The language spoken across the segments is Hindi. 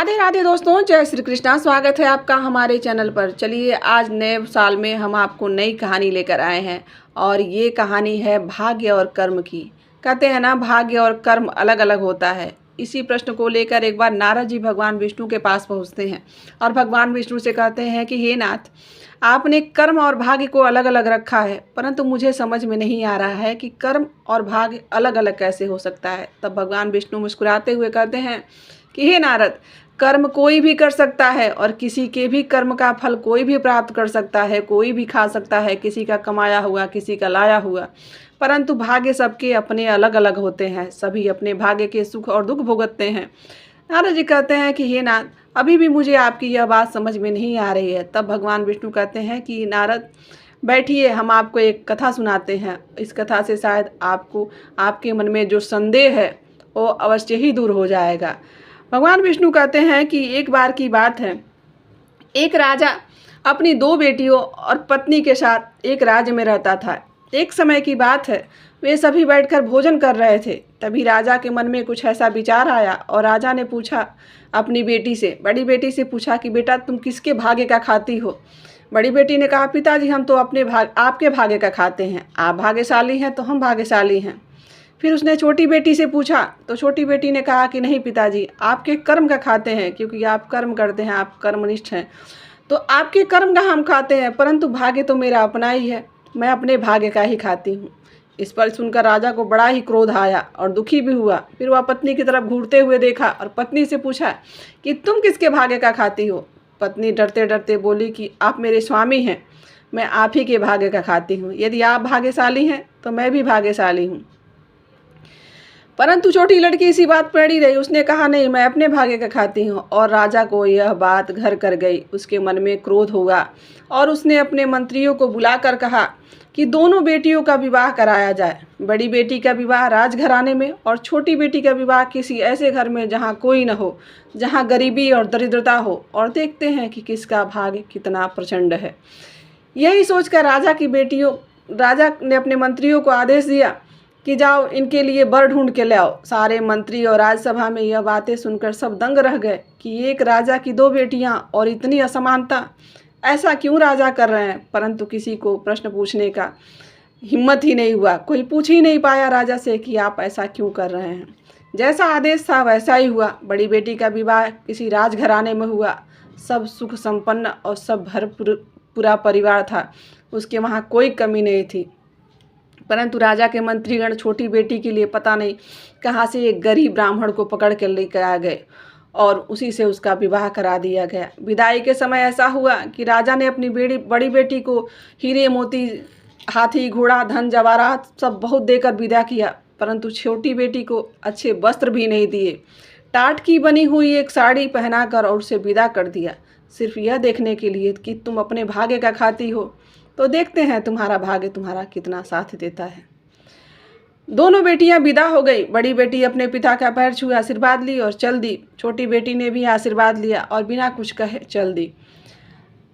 राधे राधे दोस्तों, जय श्री कृष्णा। स्वागत है आपका हमारे चैनल पर। चलिए, आज नए साल में हम आपको नई कहानी लेकर आए हैं और ये कहानी है भाग्य और कर्म की। कहते हैं ना, भाग्य और कर्म अलग अलग होता है। इसी प्रश्न को लेकर एक बार नारद जी भगवान विष्णु के पास पहुंचते हैं और भगवान विष्णु से कहते हैं कि हे नाथ, आपने कर्म और भाग्य को अलग अलग रखा है, परंतु मुझे समझ में नहीं आ रहा है कि कर्म और भाग्य अलग अलग कैसे हो सकता है। तब भगवान विष्णु मुस्कुराते हुए कहते हैं कि हे नारद, कर्म कोई भी कर सकता है और किसी के भी कर्म का फल कोई भी प्राप्त कर सकता है, कोई भी खा सकता है, किसी का कमाया हुआ, किसी का लाया हुआ, परंतु भाग्य सबके अपने अलग अलग होते हैं। सभी अपने भाग्य के सुख और दुख भुगतते हैं। नारद जी कहते हैं कि हे नाथ, अभी भी मुझे आपकी यह बात समझ में नहीं आ रही है। तब भगवान विष्णु कहते हैं कि नारद, बैठिए, हम आपको एक कथा सुनाते हैं। इस कथा से शायद आपको आपके मन में जो संदेह है वो अवश्य ही दूर हो जाएगा। भगवान विष्णु कहते हैं कि एक बार की बात है, एक राजा अपनी दो बेटियों और पत्नी के साथ एक राज्य में रहता था। एक समय की बात है, वे सभी बैठकर भोजन कर रहे थे। तभी राजा के मन में कुछ ऐसा विचार आया और राजा ने पूछा अपनी बेटी से, बड़ी बेटी से पूछा कि बेटा, तुम किसके भाग्य का खाती हो। बड़ी बेटी ने कहा, पिताजी, हम तो आपके भाग्य का खाते हैं। आप भाग्यशाली हैं तो हम भाग्यशाली हैं। फिर उसने छोटी बेटी से पूछा तो छोटी बेटी ने कहा कि नहीं पिताजी, आपके कर्म का खाते हैं, क्योंकि आप कर्म करते हैं, आप कर्मनिष्ठ हैं, तो आपके कर्म का हम खाते हैं, परंतु भाग्य तो मेरा अपना ही है, मैं अपने भाग्य का ही खाती हूँ। इस पर सुनकर राजा को बड़ा ही क्रोध आया और दुखी भी हुआ। फिर वह पत्नी की तरफ घूरते हुए देखा और पत्नी से पूछा कि तुम किसके भाग्य का खाती हो। पत्नी डरते डरते बोली कि आप मेरे स्वामी हैं, मैं आप ही के भाग्य का खाती हूँ। यदि आप भाग्यशाली हैं तो मैं भी भाग्यशाली हूँ। परंतु छोटी लड़की इसी बात पर अड़ी रही। उसने कहा, नहीं, मैं अपने भाग्य का खाती हूँ। और राजा को यह बात घर कर गई। उसके मन में क्रोध हुआ और उसने अपने मंत्रियों को बुलाकर कहा कि दोनों बेटियों का विवाह कराया जाए। बड़ी बेटी का विवाह राजघराने में और छोटी बेटी का विवाह किसी ऐसे घर में जहाँ कोई न हो, जहाँ गरीबी और दरिद्रता हो, और देखते हैं कि किसका भाग्य कितना प्रचंड है। यही सोचकर राजा ने अपने मंत्रियों को आदेश दिया कि जाओ, इनके लिए वर ढूंढ के ले आओ। सारे मंत्री और राजसभा में यह बातें सुनकर सब दंग रह गए कि एक राजा की दो बेटियां और इतनी असमानता, ऐसा क्यों राजा कर रहे हैं। परंतु किसी को प्रश्न पूछने का हिम्मत ही नहीं हुआ। कोई पूछ ही नहीं पाया राजा से कि आप ऐसा क्यों कर रहे हैं। जैसा आदेश था वैसा ही हुआ। बड़ी बेटी का विवाह किसी राजघराने में हुआ। सब सुख संपन्न और सब पूरा परिवार था, उसके वहाँ कोई कमी नहीं थी। परंतु राजा के मंत्रीगण छोटी बेटी के लिए पता नहीं कहाँ से एक गरीब ब्राह्मण को पकड़ कर लेकर आ गए और उसी से उसका विवाह करा दिया गया। विदाई के समय ऐसा हुआ कि राजा ने अपनी बड़ी बेटी को हीरे मोती, हाथी, घोड़ा, धन जवाहरात सब बहुत देकर विदा किया, परंतु छोटी बेटी को अच्छे वस्त्र भी नहीं दिए। टाट की बनी हुई एक साड़ी पहनाकर और उसे विदा कर दिया, सिर्फ यह देखने के लिए कि तुम अपने भाग्य का खाती हो, तो देखते हैं तुम्हारा भाग्य तुम्हारा कितना साथ देता है। दोनों बेटियां विदा हो गई। बड़ी बेटी अपने पिता का पैर छुए आशीर्वाद ली और चल दी। छोटी बेटी ने भी आशीर्वाद लिया और बिना कुछ कहे चल दी।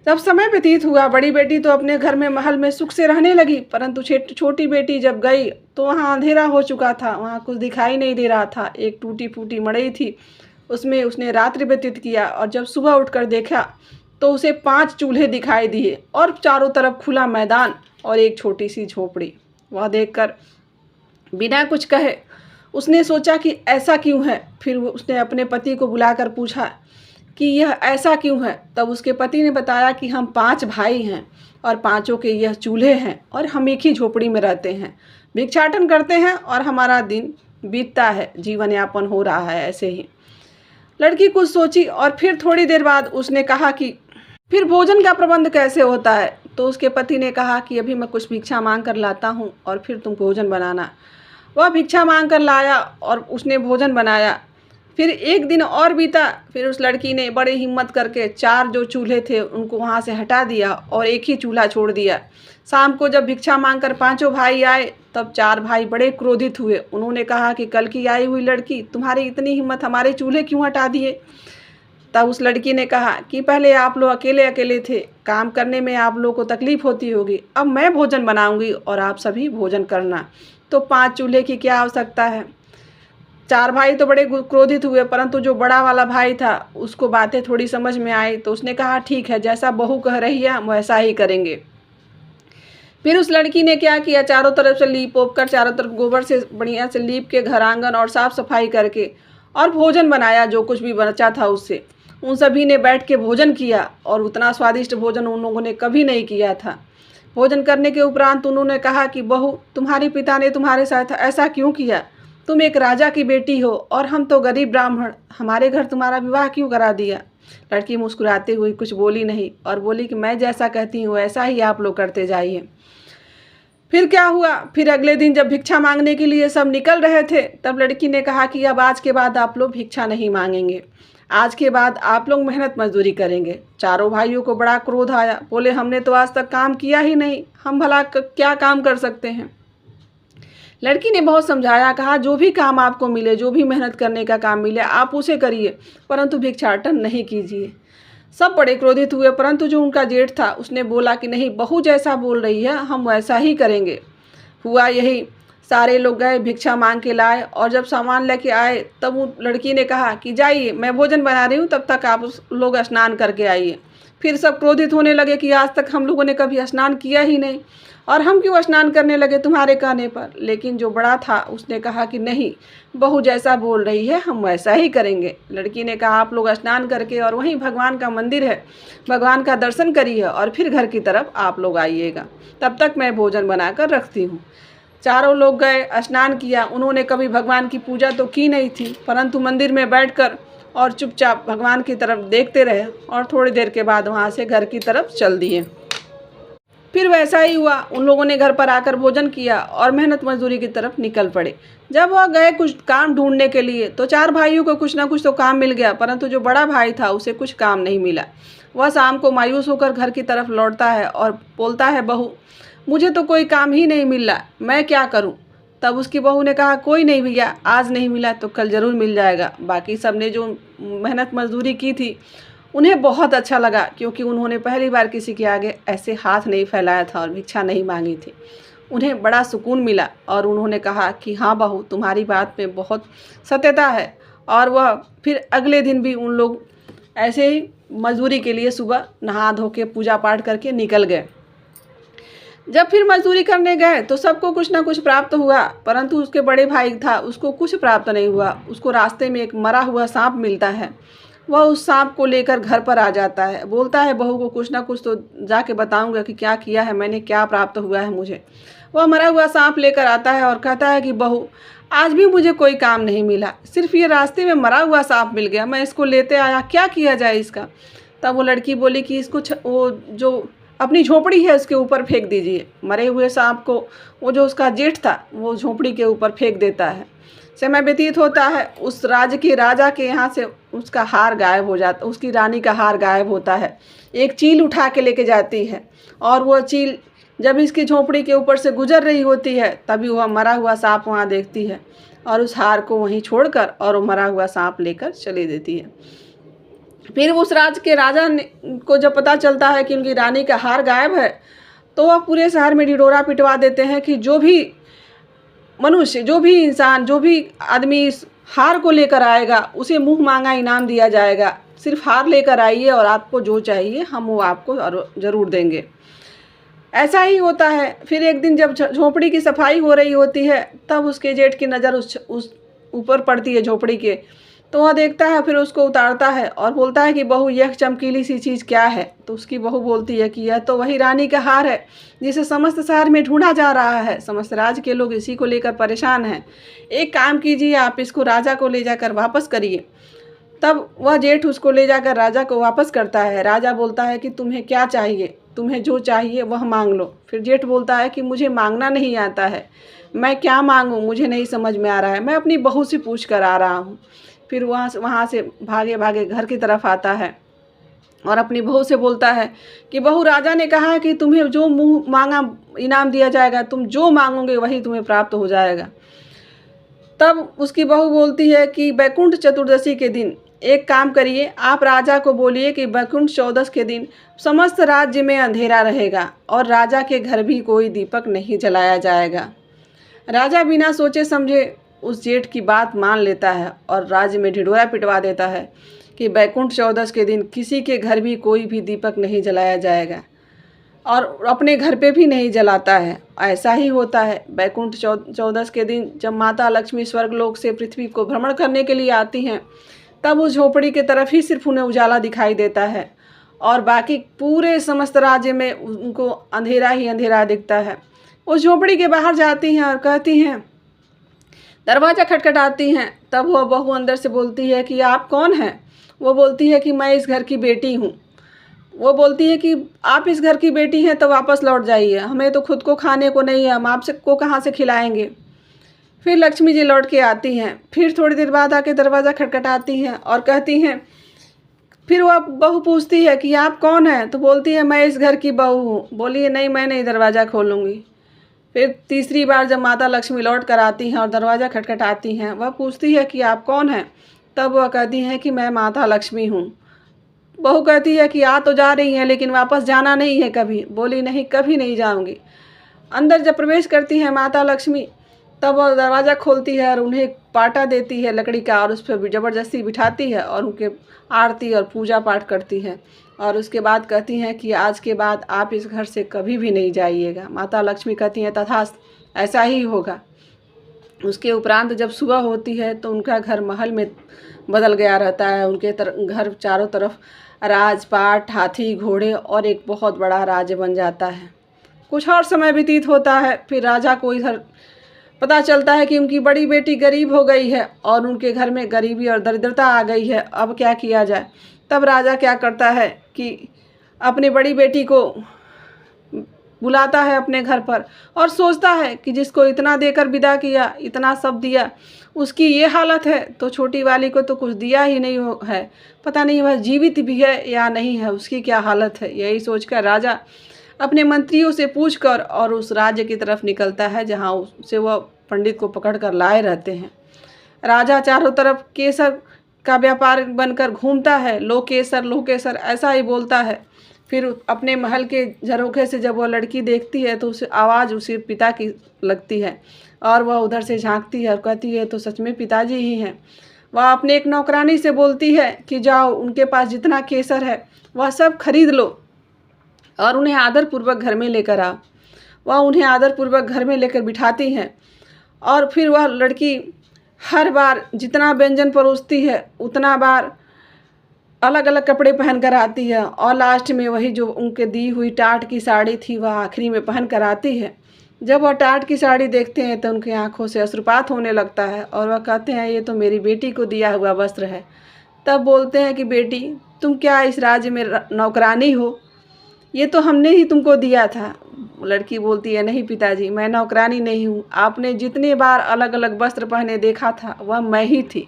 जब समय व्यतीत हुआ, बड़ी बेटी तो अपने घर में महल में सुख से रहने लगी, परंतु छोटी बेटी जब गई तो वहाँ अंधेरा हो चुका था, वहाँ कुछ दिखाई नहीं दे रहा था। एक टूटी फूटी मड़ई थी, उसमें उसने रात्रि व्यतीत किया और जब सुबह उठकर देखा तो उसे 5 चूल्हे दिखाई दिए और चारों तरफ खुला मैदान और एक छोटी सी झोपड़ी। वह देखकर बिना कुछ कहे उसने सोचा कि ऐसा क्यों है। फिर उसने अपने पति को बुलाकर पूछा कि यह ऐसा क्यों है। तब उसके पति ने बताया कि हम 5 भाई हैं और पांचों के यह चूल्हे हैं और हम एक ही झोपड़ी में रहते हैं, भिक्षाटन करते हैं और हमारा दिन बीतता है, जीवन यापन हो रहा है ऐसे ही। लड़की कुछ सोची और फिर थोड़ी देर बाद उसने कहा कि फिर भोजन का प्रबंध कैसे होता है। तो उसके पति ने कहा कि अभी मैं कुछ भिक्षा मांग कर लाता हूँ और फिर तुम भोजन बनाना। वह भिक्षा मांग कर लाया और उसने भोजन बनाया। फिर एक दिन और बीता। फिर उस लड़की ने बड़े हिम्मत करके 4 जो चूल्हे थे उनको वहाँ से हटा दिया और एक ही चूल्हा छोड़ दिया। शाम को जब भिक्षा मांग कर 5 भाई आए तब 4 भाई बड़े क्रोधित हुए। उन्होंने कहा कि कल की आई हुई लड़की, तुम्हारी इतनी हिम्मत, हमारे चूल्हे क्यों हटा दिए। तब उस लड़की ने कहा कि पहले आप लोग अकेले अकेले थे, काम करने में आप लोगों को तकलीफ होती होगी, अब मैं भोजन बनाऊंगी और आप सभी भोजन करना, तो 5 चूल्हे की क्या आवश्यकता है। चार भाई तो बड़े क्रोधित हुए, परंतु जो बड़ा वाला भाई था उसको बातें थोड़ी समझ में आई, तो उसने कहा ठीक है, जैसा बहू कह रही है हम वैसा ही करेंगे। फिर उस लड़की ने क्या किया, चारों तरफ से लीप पोप कर, चारों तरफ गोबर से बढ़िया से लीप के घर आंगन और साफ सफाई करके और भोजन बनाया, जो कुछ भी बचा था उससे। उन सभी ने बैठ के भोजन किया और उतना स्वादिष्ट भोजन उन लोगों ने कभी नहीं किया था। भोजन करने के उपरांत उन्होंने कहा कि बहू, तुम्हारे पिता ने तुम्हारे साथ ऐसा क्यों किया? तुम एक राजा की बेटी हो और हम तो गरीब ब्राह्मण, हमारे घर तुम्हारा विवाह क्यों करा दिया? लड़की मुस्कुराते हुए कुछ बोली नहीं और बोली कि मैं जैसा कहती हूँ ऐसा ही आप लोग करते जाइए। फिर क्या हुआ, फिर अगले दिन जब भिक्षा मांगने के लिए सब निकल रहे थे, तब लड़की ने कहा कि अब आज के बाद आप लोग भिक्षा नहीं मांगेंगे, आज के बाद आप लोग मेहनत मजदूरी करेंगे। चारों भाइयों को बड़ा क्रोध आया, बोले हमने तो आज तक काम किया ही नहीं, हम भला क्या काम कर सकते हैं। लड़की ने बहुत समझाया, कहा जो भी काम आपको मिले, जो भी मेहनत करने का काम मिले आप उसे करिए, परंतु भिक्षाटन नहीं कीजिए। सब बड़े क्रोधित हुए, परंतु जो उनका जेठ था उसने बोला कि नहीं, बहू जैसा बोल रही है हम वैसा ही करेंगे। हुआ यही, सारे लोग गए भिक्षा मांग के लाए और जब सामान लेके आए तब वो लड़की ने कहा कि जाइए मैं भोजन बना रही हूँ, तब तक आप लोग स्नान करके आइए। फिर सब क्रोधित होने लगे कि आज तक हम लोगों ने कभी स्नान किया ही नहीं और हम क्यों स्नान करने लगे तुम्हारे कहने पर। लेकिन जो बड़ा था उसने कहा कि नहीं, बहू जैसा बोल रही है हम वैसा ही करेंगे। लड़की ने कहा आप लोग स्नान करके और वहीं भगवान का मंदिर है, भगवान का दर्शन करिए और फिर घर की तरफ आप लोग आइएगा, तब तक मैं भोजन बनाकर रखती हूँ। चारों लोग गए, स्नान किया। उन्होंने कभी भगवान की पूजा तो की नहीं थी, परंतु मंदिर में बैठकर और चुपचाप भगवान की तरफ देखते रहे और थोड़ी देर के बाद वहाँ से घर की तरफ चल दिए। फिर वैसा ही हुआ, उन लोगों ने घर पर आकर भोजन किया और मेहनत मजदूरी की तरफ निकल पड़े। जब वह गए कुछ काम ढूंढने के लिए तो चार भाइयों को कुछ ना कुछ तो काम मिल गया, परंतु जो बड़ा भाई था उसे कुछ काम नहीं मिला। वह शाम को मायूस होकर घर की तरफ लौटता है और बोलता है, बहू मुझे तो कोई काम ही नहीं मिल रहा, मैं क्या करूं? तब उसकी बहू ने कहा कोई नहीं भैया, आज नहीं मिला तो कल ज़रूर मिल जाएगा। बाकी सब ने जो मेहनत मजदूरी की थी उन्हें बहुत अच्छा लगा, क्योंकि उन्होंने पहली बार किसी के आगे ऐसे हाथ नहीं फैलाया था और भिक्षा नहीं मांगी थी। उन्हें बड़ा सुकून मिला और उन्होंने कहा कि हाँ बहू, तुम्हारी बात में बहुत सत्यता है। और वह फिर अगले दिन भी उन लोग ऐसे ही मजदूरी के लिए सुबह नहा धो के पूजा पाठ करके निकल गए। जब फिर मजदूरी करने गए तो सबको कुछ ना कुछ प्राप्त हुआ, परंतु उसके बड़े भाई था उसको कुछ प्राप्त नहीं हुआ। उसको रास्ते में एक मरा हुआ सांप मिलता है, वह उस सांप को लेकर घर पर आ जाता है। बोलता है बहू को कुछ ना कुछ तो जाके बताऊंगा कि क्या किया है मैंने, क्या प्राप्त हुआ है मुझे। वह मरा हुआ सांप लेकर आता है और कहता है कि बहू आज भी मुझे कोई काम नहीं मिला, सिर्फ ये रास्ते में मरा हुआ सांप मिल गया, मैं इसको लेते आया, क्या किया जाए इसका। तब वो लड़की बोली कि इसको वो जो अपनी झोपड़ी है उसके ऊपर फेंक दीजिए। मरे हुए सांप को वो जो उसका जेठ था वो झोपड़ी के ऊपर फेंक देता है। समय व्यतीत होता है, उस राज्य के राजा के यहाँ से उसका हार गायब हो जाता, उसकी रानी का हार गायब होता है। एक चील उठा के लेके जाती है और वो चील जब इसकी झोपड़ी के ऊपर से गुजर रही होती है तभी वह मरा हुआ सांप वहाँ देखती है और उस हार को वहीं छोड़कर और वो मरा हुआ सांप लेकर चली देती है। फिर उस राज्य के राजा को जब पता चलता है कि उनकी रानी का हार गायब है तो वह पूरे शहर में ढिढोरा पिटवा देते हैं कि जो भी मनुष्य, जो भी इंसान, जो भी आदमी इस हार को लेकर आएगा उसे मुंह मांगा इनाम दिया जाएगा। सिर्फ हार लेकर आइए और आपको जो चाहिए हम वो आपको ज़रूर देंगे। ऐसा ही होता है। फिर एक दिन जब झोपड़ी की सफाई हो रही होती है तब उसके जेठ की नज़र उस ऊपर पड़ती है झोपड़ी के, तो वह देखता है, फिर उसको उतारता है और बोलता है कि बहू यह चमकीली सी चीज़ क्या है। तो उसकी बहू बोलती है कि यह तो वही रानी का हार है जिसे समस्त शहर में ढूंढा जा रहा है, समस्त राज्य के लोग इसी को लेकर परेशान हैं। एक काम कीजिए, आप इसको राजा को ले जाकर वापस करिए। तब वह जेठ उसको ले जाकर राजा को वापस करता है। राजा बोलता है कि तुम्हें क्या चाहिए, तुम्हें जो चाहिए वह मांग लो। फिर जेठ बोलता है कि मुझे मांगना नहीं आता है, मैं क्या मांगूँ मुझे नहीं समझ में आ रहा है, मैं अपनी बहू से पूछ कर आ रहा हूँ। फिर वहाँ से भागे भागे घर की तरफ आता है और अपनी बहू से बोलता है कि बहू, राजा ने कहा है कि तुम्हें जो मुँह मांगा इनाम दिया जाएगा, तुम जो मांगोगे वही तुम्हें प्राप्त हो जाएगा। तब उसकी बहू बोलती है कि बैकुंठ चतुर्दशी के दिन एक काम करिए, आप राजा को बोलिए कि बैकुंठ चौदस के दिन समस्त राज्य में अंधेरा रहेगा और राजा के घर भी कोई दीपक नहीं जलाया जाएगा। राजा बिना सोचे समझे उस जेठ की बात मान लेता है और राज्य में ढिढोरा पिटवा देता है कि बैकुंठ चौदस के दिन किसी के घर भी कोई भी दीपक नहीं जलाया जाएगा और अपने घर पे भी नहीं जलाता है। ऐसा ही होता है। बैकुंठ चौदस के दिन जब माता लक्ष्मी स्वर्गलोक से पृथ्वी को भ्रमण करने के लिए आती हैं, तब उस झोपड़ी की तरफ ही सिर्फ उन्हें उजाला दिखाई देता है और बाकी पूरे समस्त राज्य में उनको अंधेरा ही अंधेरा दिखता है। उस झोपड़ी के बाहर जाती हैं और कहती हैं, दरवाज़ा खटखटाती हैं। तब वह बहू अंदर से बोलती है कि आप कौन हैं? वो बोलती है कि मैं इस घर की बेटी हूँ। वो बोलती है कि आप इस घर की बेटी हैं तो वापस लौट जाइए, हमें तो खुद को खाने को नहीं है, हम आपसे को कहाँ से खिलाएंगे। फिर लक्ष्मी जी लौट के आती हैं। फिर थोड़ी देर बाद आके दरवाज़ा खटखटाती हैं और कहती हैं, फिर वह बहू पूछती है कि आप कौन हैं? तो बोलती है मैं इस घर की बहू हूँ। बोलिए नहीं, मैं नहीं दरवाज़ा खोलूँगी। फिर तीसरी बार जब माता लक्ष्मी लौट कर आती हैं और दरवाज़ा खटखटाती हैं, वह पूछती है कि आप कौन हैं? तब वह कहती हैं कि मैं माता लक्ष्मी हूँ। बहू कहती है कि आ तो जा रही हैं लेकिन वापस जाना नहीं है कभी। बोली नहीं, कभी नहीं जाऊँगी। अंदर जब प्रवेश करती हैं माता लक्ष्मी, तब वह दरवाज़ा खोलती है और उन्हें पाटा देती है लकड़ी का और उस पर ज़बरदस्ती बिठाती है और उनके आरती और पूजा पाठ करती है और उसके बाद कहती हैं कि आज के बाद आप इस घर से कभी भी नहीं जाइएगा। माता लक्ष्मी कहती हैं तथास्तु, ऐसा ही होगा। उसके उपरांत जब सुबह होती है तो उनका घर महल में बदल गया रहता है। उनके घर चारों तरफ राजपाट, हाथी, घोड़े और एक बहुत बड़ा राज्य बन जाता है। कुछ और समय व्यतीत होता है। फिर राजा को इधर पता चलता है कि उनकी बड़ी बेटी गरीब हो गई है और उनके घर में गरीबी और दरिद्रता आ गई है। अब क्या किया जाए? तब राजा क्या करता है कि अपनी बड़ी बेटी को बुलाता है अपने घर पर और सोचता है कि जिसको इतना देकर विदा किया, इतना सब दिया, उसकी ये हालत है तो छोटी वाली को तो कुछ दिया ही नहीं है। पता नहीं वह जीवित भी है या नहीं है, उसकी क्या हालत है। यही सोचकर राजा अपने मंत्रियों से पूछकर और उस राज्य की तरफ निकलता है जहाँ उसे वह पंडित को पकड़ कर लाए रहते हैं। राजा चारों तरफ केसर का व्यापार बनकर घूमता है। लोकेसर लोकेसर ऐसा ही बोलता है। फिर अपने महल के झरोखे से जब वह लड़की देखती है तो उसे आवाज़ उसे पिता की लगती है और वह उधर से झांकती है और कहती है तो सच में पिताजी ही हैं। वह अपने एक नौकरानी से बोलती है कि जाओ, उनके पास जितना केसर है वह सब खरीद लो और उन्हें आदरपूर्वक घर में लेकर आओ। वह उन्हें आदरपूर्वक घर में लेकर बिठाती हैं और फिर वह लड़की हर बार जितना व्यंजन परोसती है उतना बार अलग अलग कपड़े पहन कर आती है और लास्ट में वही जो उनके दी हुई टाट की साड़ी थी वह आखिरी में पहन कर आती है। जब वह टाट की साड़ी देखते हैं तो उनकी आंखों से अश्रुपात होने लगता है और वह कहते हैं ये तो मेरी बेटी को दिया हुआ वस्त्र है। तब बोलते हैं कि बेटी, तुम क्या इस राज्य में नौकरानी हो? ये तो हमने ही तुमको दिया था। लड़की बोलती है नहीं पिताजी, मैं नौकरानी नहीं हूँ। आपने जितने बार अलग अलग वस्त्र पहने देखा था वह मैं ही थी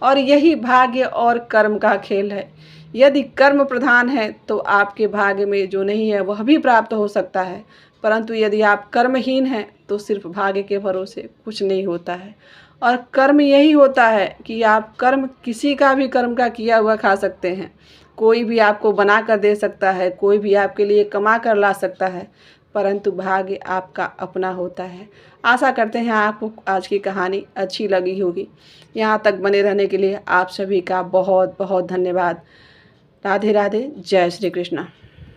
और यही भाग्य और कर्म का खेल है। यदि कर्म प्रधान है तो आपके भाग्य में जो नहीं है वह भी प्राप्त हो सकता है, परंतु यदि आप कर्महीन हैं तो सिर्फ भाग्य के भरोसे कुछ नहीं होता है। और कर्म यही होता है कि आप कर्म किसी का भी कर्म का किया हुआ खा सकते हैं। कोई भी आपको बना कर दे सकता है, कोई भी आपके लिए कमा कर ला सकता है, परंतु भाग्य आपका अपना होता है। आशा करते हैं आपको आज की कहानी अच्छी लगी होगी। यहाँ तक बने रहने के लिए आप सभी का बहुत बहुत धन्यवाद। राधे राधे। जय श्री कृष्णा।